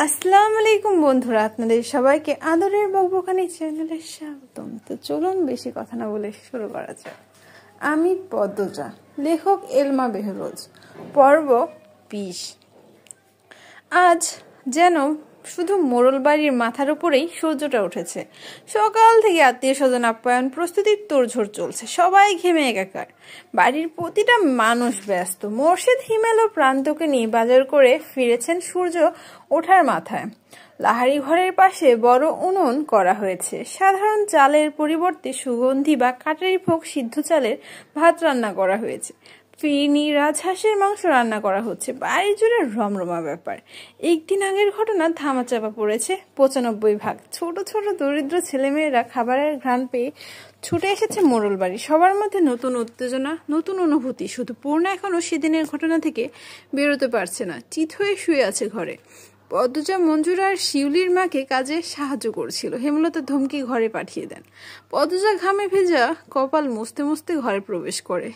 আসসালামু আলাইকুম বন্ধুরা, আপনাদের সবাইকে আদরের বকবকানি চ্যানেলে স্বাগতম। তো চলুন বেশি কথা না বলে শুরু করা যাক। আমি পদ্মজা, লেখক এলমা বেহরোজ, পর্ব 20। আজ যেন শুধু মোড়ল বাড়ির মাথার উপরেই সূর্যটা উঠেছে। সকাল থেকে আত্মীয় স্বজন আপ্যায়ন প্রস্তুতির তোড়ঝোড় চলছে, সবাই ঘেমে একাকার। বাড়ির প্রতিটা মানুষ ব্যস্ত। মোর্শেদ হিমেল ও প্রান্তকে নিয়ে বাজার করে ফিরেছেন সূর্য ওঠার মাথায়। লাহারি ঘরের পাশে বড় উনুন করা হয়েছে। সাধারণ চালের পরিবর্তে সুগন্ধি বা কাটারি ভোগ সিদ্ধ চালের ভাত রান্না করা হয়েছে। ফিরনি রাজহাঁসের মাংস রান্না করা হচ্ছে। বাড়ি জুড়ে রমরমা ব্যাপার। একদিন আগের ঘটনা ধামাচাপা পড়েছে 95 ভাগ। ছোট ছোট দরিদ্র ছেলেমেয়েরা খাবারের ঘ্রাণ পেয়ে ছুটে এসেছে মোড়ল বাড়ি। সবার মধ্যে নতুন উত্তেজনা, নতুন অনুভূতি। শুধু পূর্ণা এখনো সেদিনের ঘটনা থেকে বেরোতে পারছে না। চিত হয়ে শুয়ে আছে ঘরে। পদ্মজা মঞ্জুর আর শিউলির মাকে কাজে সাহায্য করছিল। হেমলতা ধমকি ঘরে পাঠিয়ে দেন। পদ্মজা ঘামে ভেজা কপাল মুছতে মুছতে ঘরে প্রবেশ করে।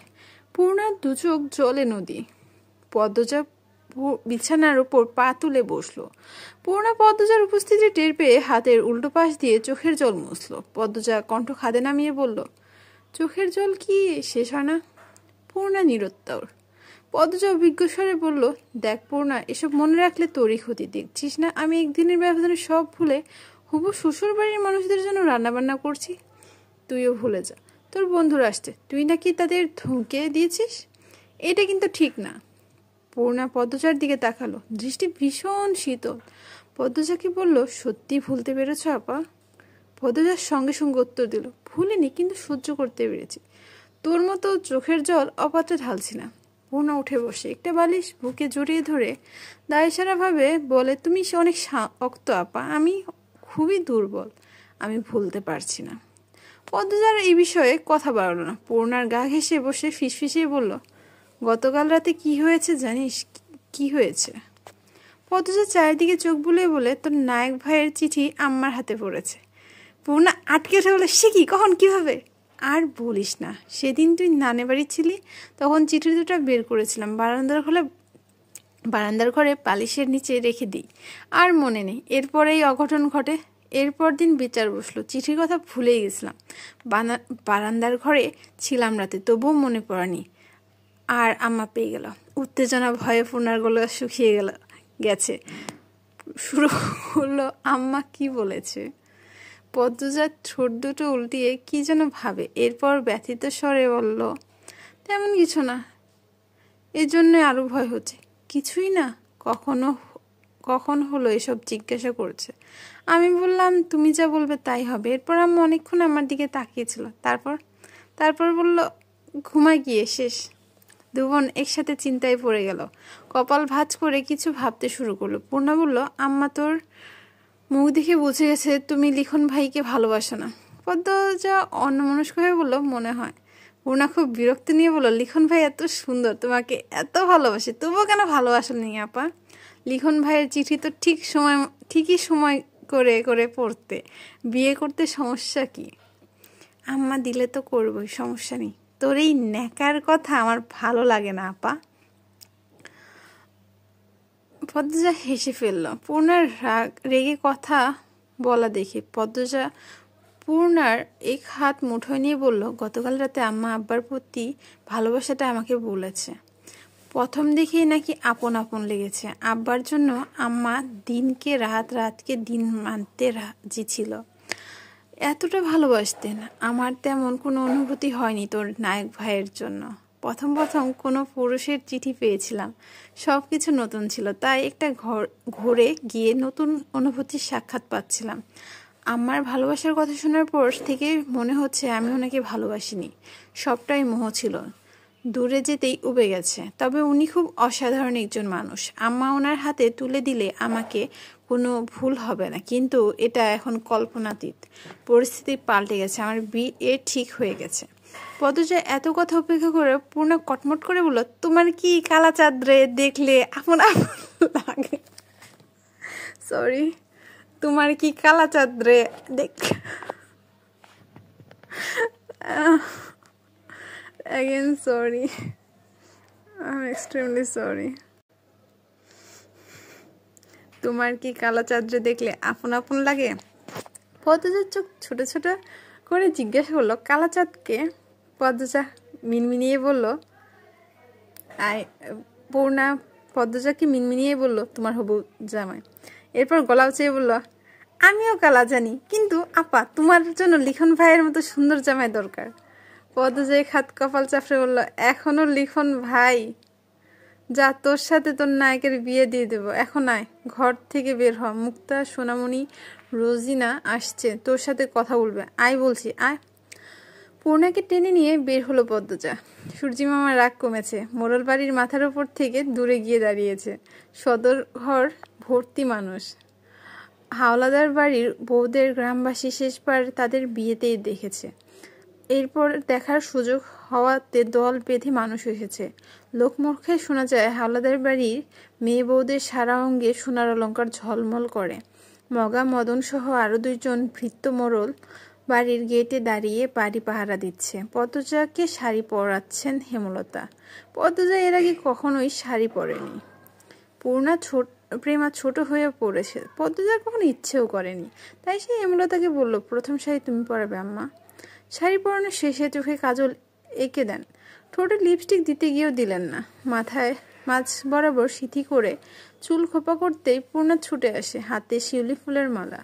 পূর্ণার দুচোখ জলে নদী। পদ্মজা বিছানার উপর পা তুলে বসলো। পূর্ণা পদ্মজার উপস্থিতি টের পেয়ে হাতের উল্টো পাশ দিয়ে চোখের জল মুছল। পদ্মজা কণ্ঠ খাদে নামিয়ে বলল, চোখের জল কি শেষ হয় না? পূর্ণা নিরুত্তর। পদ্মজা অভিজ্ঞ স্বরে বলল, দেখ পূর্ণা, এসব মনে রাখলে তোরই ক্ষতি। দেখছিস না আমি একদিনের ব্যবধানে সব ভুলে হুবু শ্বশুর বাড়ির মানুষদের জন্য রান্নাবান্না করছি। তুইও ভুলে যা, তোর বন্ধুরা আসছে, তুই নাকি তাদের ধমকে দিয়েছিস। এটা কিন্তু ঠিক না। পূর্ণা পদ্মজার দিকে তাকালো, দৃষ্টি ভীষণ শীতল। পদ্মজাকে বলল, সত্যি ভুলতে পেরেছ আপা? পদ্মজার সঙ্গে সঙ্গে উত্তর দিল, ভুলিনি, কিন্তু সহ্য করতে পেরেছি। তোর মতো চোখের জল অপাত্রে ঢালছি না। পূর্ণা উঠে বসে একটা বালিশ বুকে জড়িয়ে ধরে দায়সারাভাবে বলে, তুমি অনেক শক্ত আপা, আমি খুবই দুর্বল, আমি ভুলতে পারছি না। পদ্মজার এই বিষয়ে কথা বাড়ল না। পূর্ণার গা ঘেঁষে বসে ফিসফিসিয়ে বলল, গতকাল রাতে কি হয়েছে জানিস? কি হয়েছে? পদ্মজা চারিদিকে চোখ বুলিয়ে বলে, তোর নায়ক ভাইয়ের চিঠি আম্মার হাতে পড়েছে। পূর্ণা আটকে উঠে বলে, সে কি, কখন, কিভাবে? আর বলিস না, সেদিন তুই নানে বাড়ি ছিলি, তখন চিঠি দুটা বের করেছিলাম, বারান্দার ঘরে পালিশের নিচে রেখে দিই, আর মনে নেই। এরপরেই অঘটন ঘটে। এরপর দিন বিচার বসলো। চিঠির কথা ভুলেই গেছিলাম। বারান্দার ঘরে ছিলাম রাতে, তবুও মনে পড়েনি। আর আম্মা পেয়ে গেল। উত্তেজনা ভয়ে পূর্ণার গলা শুকিয়ে গেছে। শুরু হলো, আম্মা কি বলেছে? পদ্মজার ঠোঁট দুটো উল্টিয়ে কি যেন ভাবে। এরপর ব্যথিত স্বরে বলল, তেমন কিছু না, এর জন্যই আরো ভয় হচ্ছে। কিছুই না? কখন হলো এসব জিজ্ঞাসা করছে। আমি বললাম, তুমি যা বলবে তাই হবে। এরপর আম্মা অনেকক্ষণ আমার দিকে তাকিয়েছিল। তারপর বলল, ঘুমায় গিয়ে শেষ। দুবোন একসাথে চিন্তায় পড়ে গেল। কপাল ভাঁজ করে কিছু ভাবতে শুরু করলো। পূর্ণা বলল, আম্মা তোর মুখ দেখে বুঝে গেছে তুমি লিখন ভাইকে ভালোবাসো না। পদ্মজা অন্যমনস্ক হয়ে বলল, মনে হয়। পূর্ণা খুব বিরক্তি নিয়ে বলল, লিখন ভাই এত সুন্দর, তোমাকে এত ভালোবাসে, তবুও কেন ভালোবাসেনি আপা? লিখন ভাইয়ের চিঠি তো ঠিকই সময় করে করে পড়তে। বিয়ে করতে সমস্যা কি? আম্মা দিলে তো করবোই, সমস্যা নেই। তোর এই ন্যাকার কথা আমার ভালো লাগে না আপা। পদ্মজা হেসে ফেলল। পূর্ণার রেগে কথা বলা দেখে পদ্মজা পূর্ণার এক হাত মুঠোয় নিয়ে বলল, গতকাল রাতে আম্মা আব্বার প্রতি ভালোবাসাটা আমাকে বলেছে। প্রথম দেখেই নাকি আপন আপন লেগেছে। আব্বার জন্য আম্মা দিনকে রাত, রাতকে দিন মানতে রাজি ছিল। এতটা ভালোবাসতেন। আমার তেমন কোনো অনুভূতি হয়নি তোর নায়ক ভাইয়ের জন্য। প্রথম কোনো পুরুষের চিঠি পেয়েছিলাম, সব কিছু নতুন ছিল, তাই একটা ঘরে গিয়ে নতুন অনুভূতির সাক্ষাৎ পাচ্ছিলাম। আমার ভালোবাসার কথা শোনার পর থেকে মনে হচ্ছে আমি ওনাকে ভালোবাসিনি, সবটাই মোহ ছিল, দূরে যেতেই উবে গেছে। তবে উনি খুব অসাধারণ একজন মানুষ। আম্মা ওনার হাতে তুলে দিলে আমাকে কোনো ভুল হবে না, কিন্তু এটা এখন কল্পনাতীত। পরিস্থিতি পাল্টে গেছে, আমার বিয়ে ঠিক হয়ে গেছে। পদ্মজা এত কথা উপেক্ষা করে পূর্ণা কটমট করে বলল, তোমার কি কালা চাঁদরে দেখলে আপন আপন লাগে? সরি, তোমার কি কালা চাঁদরে দেখ again sorry, I'm extremely sorry. তোমার কি কালো চাঁদরে দেখলে আপন আপন লাগে? পদ্মজার চোখ ছোট ছোট করে জিজ্ঞাসা করলো, কালো চাঁদকে? পদ্মজা মিনমিনিয়ে বলল, আই পূর্ণা পদ্মজাকে মিনমিনিয়ে বলল, তোমার হবু জামাই। এরপর গলা উঁচিয়ে বলল, আমিও কালা জানি, কিন্তু আপা তোমার জন্য লিখন ভাইয়ের মতো সুন্দর জামাই দরকার। পদ্মজা খাত কপাল চাপড়ে বলল, এখনো লিখন ভাই? যা, তোর সাথে তোর নায়কের বিয়ে দিয়ে দেবো। এখন আয়, ঘর থেকে বের হ। মুক্তা, সোনামণি, রোজিনা আসছে, তোর সাথে কথা বলবে। আয় বলছি, আয়। পূর্ণাকে টেনে নিয়ে বের হলো পদ্মজা। সূর্যি মামার রাগ কমেছে, মোড়ল বাড়ির মাথার উপর থেকে দূরে গিয়ে দাঁড়িয়েছে। সদর ঘর ভর্তি মানুষ। হাওলাদার বাড়ির বউদের গ্রামবাসী শেষবার তাদের বিয়েতেই দেখেছে। এরপর দেখার সুযোগ হওয়াতে দল বেঁধে মানুষ এসেছে। লোকমুখে শোনা যায়, হাওলাদার বাড়ির মেয়ে বউদের সারা অঙ্গে সোনার অলঙ্কার ঝলমল করে। মগা মদন সহ আরো 2 জন ভৃত্য মোড়ল বাড়ির গেটে দাঁড়িয়ে বাড়ি পাহারা দিচ্ছে। পদ্মজাকে শাড়ি পরাচ্ছেন হেমলতা। পদ্মজা এর আগে কখনোই শাড়ি পরেনি। প্রেমা ছোট হয়ে পড়েছে, পদ্মজার কখনো ইচ্ছেও করেনি। তাই সে হেমলতাকে বলল, প্রথম শাড়ি তুমি পরাবে আম্মা। শাড়ি পরানোর শেষে চোখে কাজল এঁকে দেন, ঠোঁটে লিপস্টিক দিতে গিয়েও দিলেন না। মাথায় মাঝ বরাবর সিথি করে চুল খোপা করতেই পূর্ণা ছুটে আসে, হাতে শিউলি ফুলের মালা।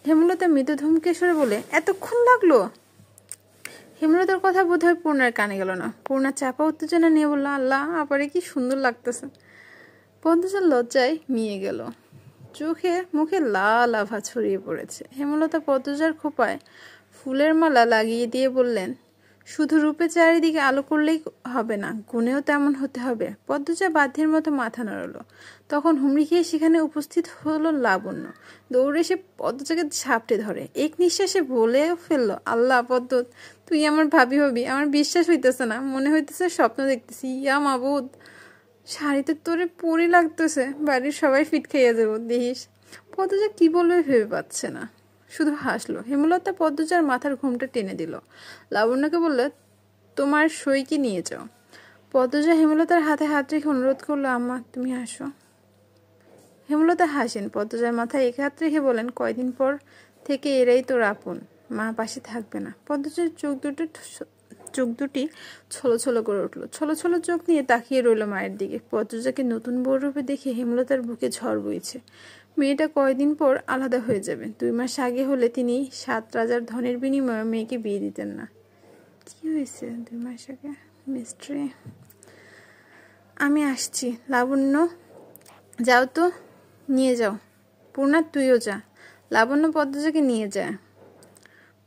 হেমলতা মৃদু ধমকে সরে বলে, এতক্ষণ লাগলো? হেমলতার কথা বোধহয় পূর্ণার কানে গেল না। পূর্ণা চাপা উত্তেজনা নিয়ে বলল, আল্লাহ, আপারে কি সুন্দর লাগতেছে। পদ্মজার লজ্জায় মিয়ে গেল, চোখে মুখে লাল আভা ছড়িয়ে পড়েছে। হেমলতা পদ্মজার খোপায় ফুলের মালা লাগিয়ে দিয়ে বললেন, শুধু রূপে চারিদিকে আলো করলেই হবে না, গুণেও তেমন হতে হবে। পদ্মজা বাধ্যের মতো মাথা নাড়ল। তখন হুমড়ি খেয়ে সেখানে উপস্থিত হলো লাবণ্য। দৌড়ে এসে পদ্মজাকে ঝাপটে ধরে এক নিঃশ্বাসে বলেও ফেললো, আল্লাহ পদ্ম, তুই আমার ভাবি হবি? আমার বিশ্বাস হইতেছে না, মনে হইতেছে স্বপ্ন দেখতেছি। ইয়া মাবুদ, শাড়িতে তোরে পরি লাগতেছে, বাড়ির সবাই ফিট খাইয়া যাবো দেখিস। পদ্মজা কি বলবে ভেবে পাচ্ছে না, শুধু হাসলো। হেমলতা পদ্মজার মাথার ঘুমটা টেনে দিল। লাবণ্যকে বললে, তোমার সই কি নিয়ে যাও। পদ্মজা হেমলতার হাতে হাত রেখে অনুরোধ করলো, আম্মা তুমি আসো। হেমলতা হাসেন, পদ্মজার মাথায় এক হাত রেখে বলেন, কয়দিন পর থেকে এরাই তোর আপন, মা পাশে থাকবে না। পদ্মজার চোখ দুটি ছলো ছলো করে উঠল। ছলো ছলো চোখ নিয়ে তাকিয়ে রইল মায়ের দিকে। পদ্মজাকে নতুন বউ রূপে দেখে হেমলতার বুকে ঝড় বইছে। মেয়েটা কয়দিন পর আলাদা হয়ে যাবে। 2 মাস আগে হলে তিনি 7 রাজার ধনের বিনিময়ে মেয়েকে বিয়ে দিতেন না। কি হয়েছে 2 মাস আগে? মিস্ট্রি। আমি আসছি। লাবণ্য, যাও তো, নিয়ে যাও। পূর্ণা, তুইও যা। লাবণ্য পদ্মজাকে নিয়ে যায়।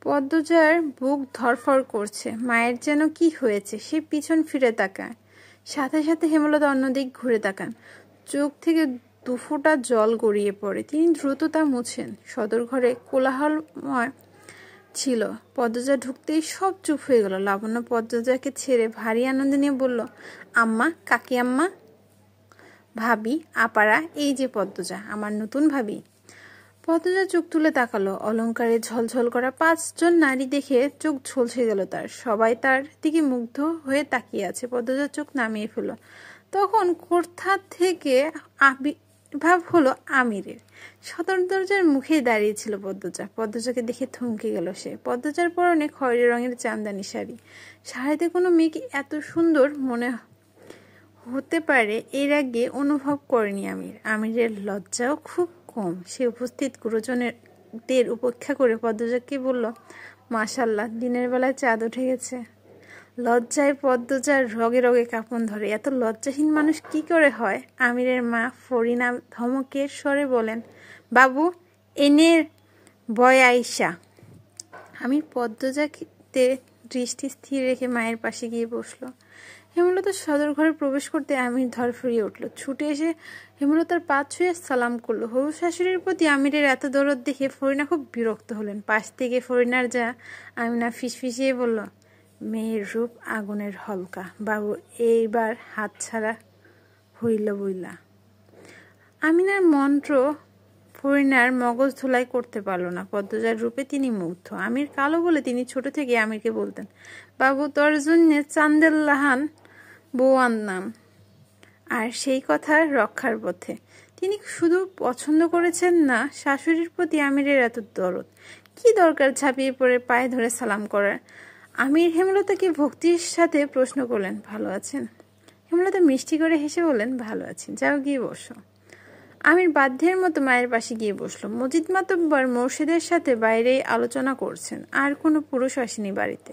পদ্মজার বুক ধরফর করছে। মায়ের যেন কি হয়েছে, সে পিছন ফিরে তাকায়। সাথে সাথে হেমলতা অন্যদিক ঘুরে তাকান। চোখ থেকে 2 ফোঁটা জল গড়িয়ে পড়ে। তিনি দ্রুত তা মুছেন। সদর ঘরে কোলাহলময় ছিল। পদ্মজা ঢুকতেই সব চুপ হয়ে গেল। লাবণ্য পদ্মজাকে ছেড়ে ভারী আনন্দ নিয়ে বলল, আম্মা, কাকি আম্মা, ভাবি, আপারা, এই যে পদ্মজা, আমার নতুন ভাবি। পদ্মজা চোখ তুলে তাকালো। অলঙ্কারে ঝলঝল করা 5 জন নারী দেখে চোখ ঝলসে গেল তার। সবাই তার দিকে মুগ্ধ হয়ে তাকিয়ে আছে। পদ্মজা চোখ নামিয়ে ফেলল। তখন কোথা থেকে আবির্ভাব হলো আমিরের। সদর দরজার মুখেই দাঁড়িয়েছিল পদ্মজা। পদ্মজাকে দেখে থমকে গেল সে। পদ্মজার পরনে খয়েরি রঙের চান্দানি শাড়ি। শাড়িতে কোনো মেয়েকে এত সুন্দর মনে হতে পারে এর আগে অনুভব করেনি আমির। আমিরের লজ্জাও খুব কম। সে উপস্থিত গুরুজনদের উপেক্ষা করে পদ্মজাকে বলল, মাশাল্লাহ, দিনের বেলায় চাঁদ উঠে গেছে। লজ্জায় পদ্মজার রগে রগে কাঁপন ধরে। এত লজ্জাহীন মানুষ কি করে হয়? আমিরের মা ফরিনা ধমকের স্বরে বলেন, বাবু, এনের বয় আইসা। আমির পদ্মজাকে দৃষ্টি স্থির রেখে মায়ের পাশে গিয়ে বসল। হেমলতা সদর ঘরে প্রবেশ করতে আমির ধরফরিয়ে উঠল। ছুটে এসে হেমলতার পা ছুঁয়ে সালাম করলো। হবু শাশুড়ির প্রতি আমিরের এত দরদ দেখে ফরিনা খুব বিরক্ত হলেন। পাশ থেকে ফরিনার যা আমিনা ফিসফিসিয়ে বলল, মেয়ের রূপ আগুনের হলকা, বাবু এইবার হাত ছাড়া হইল বইলা। আমিনার মন্ত্র ফরিনার মগজ ধোলাই করতে পারল না। পদ্মজার রূপে তিনি মুগ্ধ। আমির কালো বলে তিনি ছোট থেকে আমিরকে বলতেন, বাবু তোর জন্য চান্দেল্লাহান বউ আনলাম। আর সেই কথা রক্ষার পথে তিনি শুধু পছন্দ করেছেন না, শাশুড়ির প্রতি আমিরের এত দরদ। কি দরকার ঝাঁপিয়ে পড়ে পায়ে ধরে সালাম করার? আমির হেমলতাকে ভক্তির সাথে প্রশ্ন করলেন, ভালো আছেন? হেমলতা মিষ্টি করে হেসে বললেন, ভালো আছি, যাও গিয়ে বসো। আমির বাধ্যের মতো মায়ের পাশে গিয়ে বসলো। মজিদ মাতব্বর মোর্শেদের সাথে বাইরেই আলোচনা করছেন, আর কোনো পুরুষ আসেনি বাড়িতে।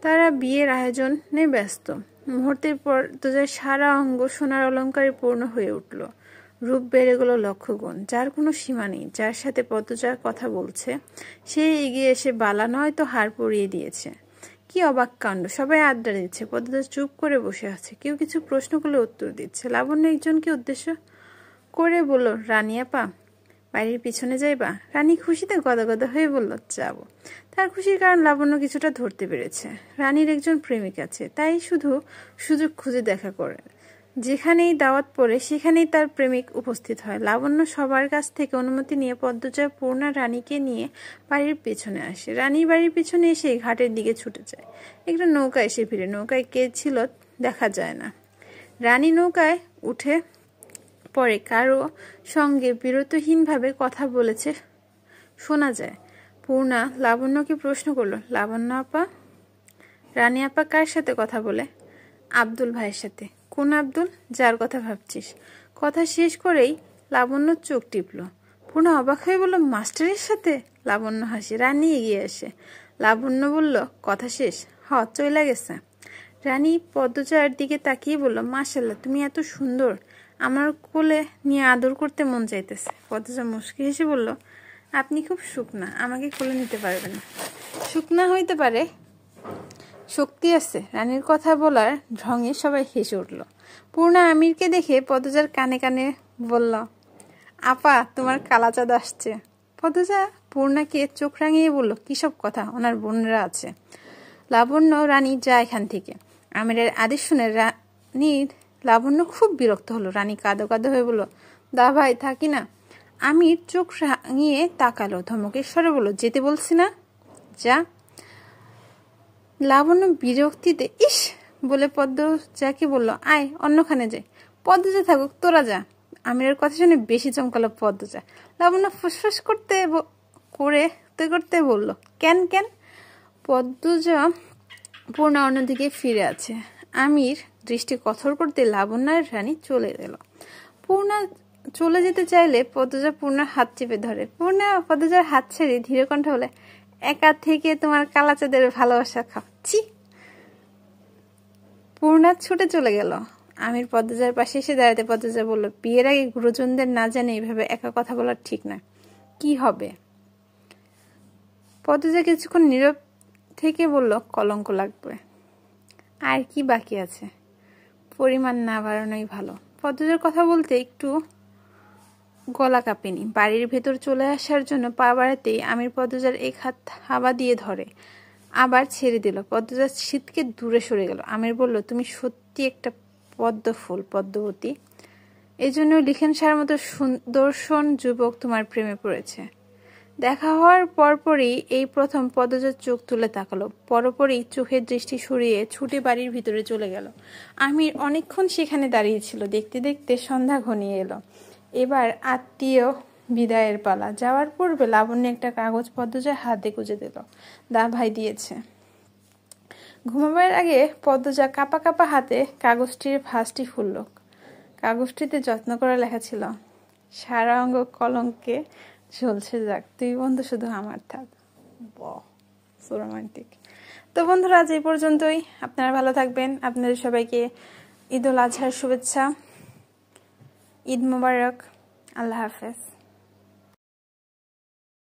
তারা বিয়ের আয়োজনে ব্যস্ত। মুহূর্তের পর তোজার সারা অঙ্গ সোনার অলঙ্কারে পূর্ণ হয়ে উঠল। রূপ বেড়ে গেল লক্ষগুণ, যার কোনো সীমা নেই। যার সাথে পদ্মজার কথা বলছে সে এগিয়ে এসে বালা নয় তো হার পরিয়ে দিয়েছে। কি অবাক কাণ্ড! সবাই আড্ডা দিচ্ছে, পদ্মজা চুপ করে বসে আছে। কেউ কিছু প্রশ্ন করলে উত্তর দিচ্ছে। লাবণ্য একজনকে উদ্দেশ্য করে বলল, রানী আপা, বাড়ির পিছনে যাইবা? রানী খুশিতে গদগদ হয়ে বলল, যাব। তার খুশির কারণ লাবণ্য কিছুটা ধরতে পেরেছে। রানীর একজন প্রেমিক আছে, তাই শুধু সুযোগ খুঁজে দেখা করে। যেখানেই দাওয়াত পড়ে সেখানেই তার প্রেমিক উপস্থিত হয়। লাবণ্য সবার কাছ থেকে অনুমতি নিয়ে পদ্মজা পূর্ণা রানীকে নিয়ে বাড়ির পেছনে আসে। রানী বাড়ির পিছনে এসে ঘাটের দিকে ছুটে যায়। একটা নৌকা এসে ফিরে। নৌকায় কে ছিল দেখা যায় না। রানী নৌকায় উঠে পরে কারো সঙ্গে বিরতহীনভাবে কথা বলেছে শোনা যায়। পূর্ণা লাবণ্যকে প্রশ্ন করলো, লাবণ্য আপা, রানী আপা কার সাথে কথা বলে? আব্দুল ভাইয়ের সাথে। কোন আব্দুল? যার কথা ভাবছিস। কথা শেষ করেই লাবণ্য চোখ টিপল। পূর্ণা অবাক হয়ে বলল, মাস্টারের সাথে? লাবণ্য হাসি। রানী এগিয়ে আসে। লাবণ্য বলল, কথা শেষ? চইলা গেছে। রানী পদ্মজার দিকে তাকিয়ে বলল, মাশাআল্লাহ, তুমি এত সুন্দর, আমার কোলে নিয়ে আদর করতে মন চাইতেছে। পদ্মজা মুচকি হেসে বলল, আপনি খুব শুকনা, আমাকে কোলে নিতে পারবেন না। শুকনা হইতে পারে, শক্তি আছে। রানীর কথা বলার ঢঙে সবাই হেসে উঠল। পূর্ণা আমিরকে দেখে পদ্মজার কানে কানে বলল, আপা, তোমার কালাচাঁদ আসছে। পদ্মজা পূর্ণাকে চোখ রাঙিয়ে বলল, কিসব কথা, ওনার বোনরা আছে। লাবণ্য, রানী, যা এখান থেকে। আমিরের আদেশ শুনে রানীর লাবণ্য খুব বিরক্ত হলো। রানী কাঁদো কাঁদো হয়ে বলল, দা ভাই, থাকি না। আমির চোখ রাঙিয়ে তাকালো, ধমকের স্বরে বলল, যেতে বলছি না, যা। লাবণ্য বিরক্তিতে ইস বলে পদ্মজাকে বলল, আয়, অন্যখানে যাই। পদ্মজা থাকুক, তোরা যা। আমিরের কথা শুনে বেশি চমকালো পদ্মজা। লাবণ্য ফুসফুস করতে করতে বলল, কেন কেন? পদ্মজা পূর্ণা অন্যদিকে ফিরে আছে। আমির দৃষ্টি কঠোর করতে লাবণ্য আর রানী চলে গেল। পূর্ণা চলে যেতে চাইলে পদ্মজা পূর্ণার হাত চেপে ধরে। পূর্ণা পদ্মজার হাত ছেড়ে ধীরে কণ্ঠে বলে, একা থেকে তোমার কালাচাঁদের ভালোবাসা খাচ্ছি। পূর্ণা ছুটে চলে গেল। আমির পদ্মজার পাশে এসে দাঁড়াতে পদ্মজা বলল, বিয়ের আগে গুরুজনদের না জানে এইভাবে একা কথা বলা ঠিক না। কি হবে? পদ্মজা কিছুক্ষণ নীরব থেকে বলল, কলঙ্ক লাগবে। আর কি বাকি আছে? পরিমাণ না বাড়ানোই ভালো। পদ্মজার কথা বলতে একটু গলা কাঁপেনি। বাড়ির ভেতর চলে আসার জন্য পা বাড়াতেই আমির পদ্মজার এক হাত হাওয়া দিয়ে ধরে, আবার ছেড়ে দিল। পদ্মজার শীতকে দূরে সরে গেল। আমির বলল, তুমি সত্যি একটা পদ্ম ফুল, পদ্মবতী। এই জন্য লিখেন সার মতো সুদর্শন যুবক তোমার প্রেমে পড়েছে। দেখা হওয়ার পরপরই এই প্রথম পদ্মজার চোখ তুলে তাকালো। পরপরই চোখের দৃষ্টি সরিয়ে ছুটে বাড়ির ভিতরে চলে গেল। আমির অনেকক্ষণ সেখানে দাঁড়িয়েছিল। দেখতে দেখতে সন্ধ্যা ঘনিয়ে এলো। এবার আত্মীয় বিদায়ের পালা। যাওয়ার পূর্বে লাবণ্য একটা কাগজ পদ্মজার হাতে গুঁজে দিল। দা ভাই দিয়েছে। ঘুমাবার আগে পদ্মজা কাঁপা কাঁপা হাতে কাগজটির ভাঁজটি খুলল। কাগজটিতে যত্ন করে লেখা ছিল, সারা অঙ্গ কলঙ্কে ঝলসে যাক, তুই বন্ধু শুধু আমার থাক। So romantic. তো বন্ধুরা, আজ এই পর্যন্তই। আপনারা ভালো থাকবেন। আপনাদের সবাইকে ঈদ উল আজহার শুভেচ্ছা। ঈদ মোবারক। আল্লাহ হাফেজ।